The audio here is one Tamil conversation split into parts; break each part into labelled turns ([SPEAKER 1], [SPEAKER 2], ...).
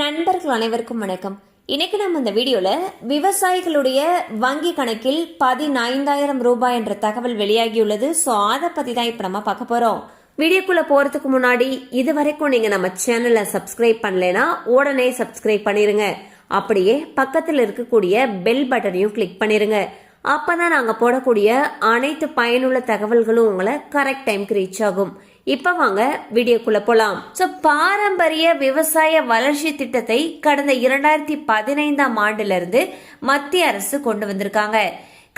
[SPEAKER 1] நண்பர்கள் அனைவருக்கும் வணக்கம். இன்னைக்கு நம்ம இந்த வீடியோல விவசாயிகளுடைய வங்கி கணக்கில் 15,000 ரூபாய் என்ற தகவல் வெளியாகியுள்ளது. ஸோ அதை பத்தி தான் இப்ப நம்ம பார்க்க போறோம். வீடியோக்குள்ள போறதுக்கு முன்னாடி இது வரைக்கும் நீங்க நம்ம சேனலை சப்ஸ்கிரைப் பண்ணலைன்னா உடனே சப்ஸ்கிரைப் பண்ணிருங்க. அப்படியே பக்கத்தில் இருக்கக்கூடிய பெல் பட்டனையும் கிளிக் பண்ணிருங்க. அப்பதான் நாங்க போடக்கூடிய அனைத்து பயனுள்ள தகவல்களும் உங்களை கரெக்ட் டைம்க்கு ரீச் ஆகும். இப்ப வாங்க வீடியோக்குள்ள போலாம். பாரம்பரிய விவசாய வளர்ச்சி திட்டத்தை கடந்த 2015ஆம் ஆண்டுல இருந்து மத்திய அரசு கொண்டு வந்திருக்காங்க.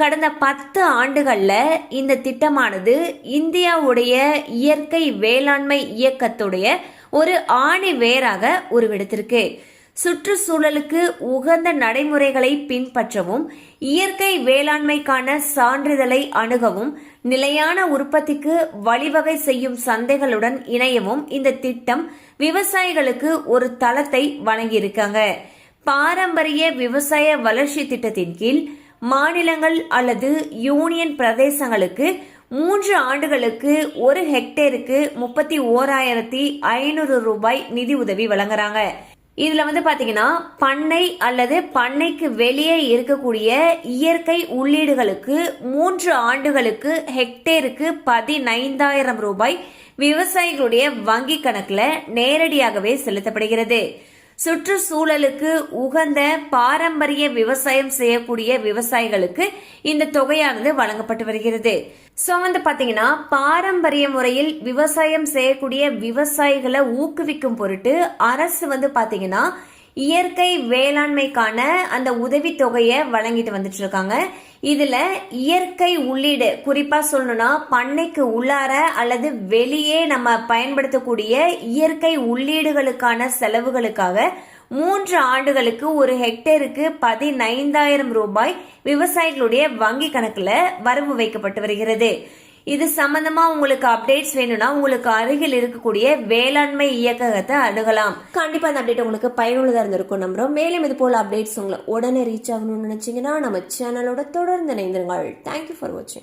[SPEAKER 1] கடந்த 10 ஆண்டுகள்ல இந்த திட்டமானது இந்தியாவுடைய இயற்கை வேளாண்மை இயக்கத்துடைய ஒரு ஆணி வேராக உருவெடுத்திருக்கு. சுற்றுச்சூழலுக்கு உகந்த நடைமுறைகளை பின்பற்றவும், இயற்கை வேளாண்மைக்கான சான்றிதழை அணுகவும், நிலையான உற்பத்திக்கு வழிவகை செய்யும் சந்தைகளுடன் இணையவும் இந்த திட்டம் விவசாயிகளுக்கு ஒரு தளத்தை வழங்கியிருக்காங்க. பாரம்பரிய விவசாய வளர்ச்சி திட்டத்தின் கீழ் மாநிலங்கள் அல்லது யூனியன் பிரதேசங்களுக்கு 3 ஆண்டுகளுக்கு 1 ஹெக்டேருக்கு 31,500 ரூபாய் நிதி உதவி வழங்குறாங்க. இதுல பாத்தீங்கன்னா பண்ணை அல்லது பண்ணைக்கு வெளியே இருக்கக்கூடிய இயற்கை உள்ளீடுகளுக்கு 3 ஆண்டுகளுக்கு ஹெக்டேருக்கு 15,000 ரூபாய் விவசாயிகளுடைய வங்கி கணக்குல நேரடியாகவே செலுத்தப்படுகிறது. சுற்றுச்சூழலுக்கு உகந்த பாரம்பரிய விவசாயம் செய்யக்கூடிய விவசாயிகளுக்கு இந்த தொகையானது வழங்கப்பட்டு வருகிறது. சோ பாத்தீங்கன்னா பாரம்பரிய முறையில் விவசாயம் செய்யக்கூடிய விவசாயிகளை ஊக்குவிக்கும் பொருட்டு அரசு பாத்தீங்கன்னா இயற்கை வேளாண்மைக்கான அந்த உதவி தொகையை வழங்கிட்டு வந்துட்டு இருக்காங்க. இதுல இயற்கை உள்ளீடு, குறிப்பா சொல்லணும்னா பண்ணைக்கு உள்ளார அல்லது வெளியே நம்ம பயன்படுத்தக்கூடிய இயற்கை உள்ளீடுகளுக்கான செலவுகளுக்காக 3 ஆண்டுகளுக்கு 1 ஹெக்டேருக்கு 15,000 ரூபாய் விவசாயிகளுடைய வங்கி கணக்குல வரவு வைக்கப்பட்டு வருகிறது. இது சம்பந்தமா உங்களுக்கு அப்டேட்ஸ் வேணும்னா உங்களுக்கு அருகில் இருக்கக்கூடிய வேளாண்மை இயக்ககத்தை அணுகலாம். கண்டிப்பா அந்த அப்டேட் உங்களுக்கு பயனுள்ளதா இருந்திருக்கும் நம்புறோம். மேலும் இது போல அப்டேட்ஸ் உங்களை உடனே ரீச் ஆகணும்னு நினைச்சீங்கன்னா நம்ம சேனலோட தொடர்ந்து இணைந்திருங்கள். தேங்க்யூ ஃபார் வாட்சிங்.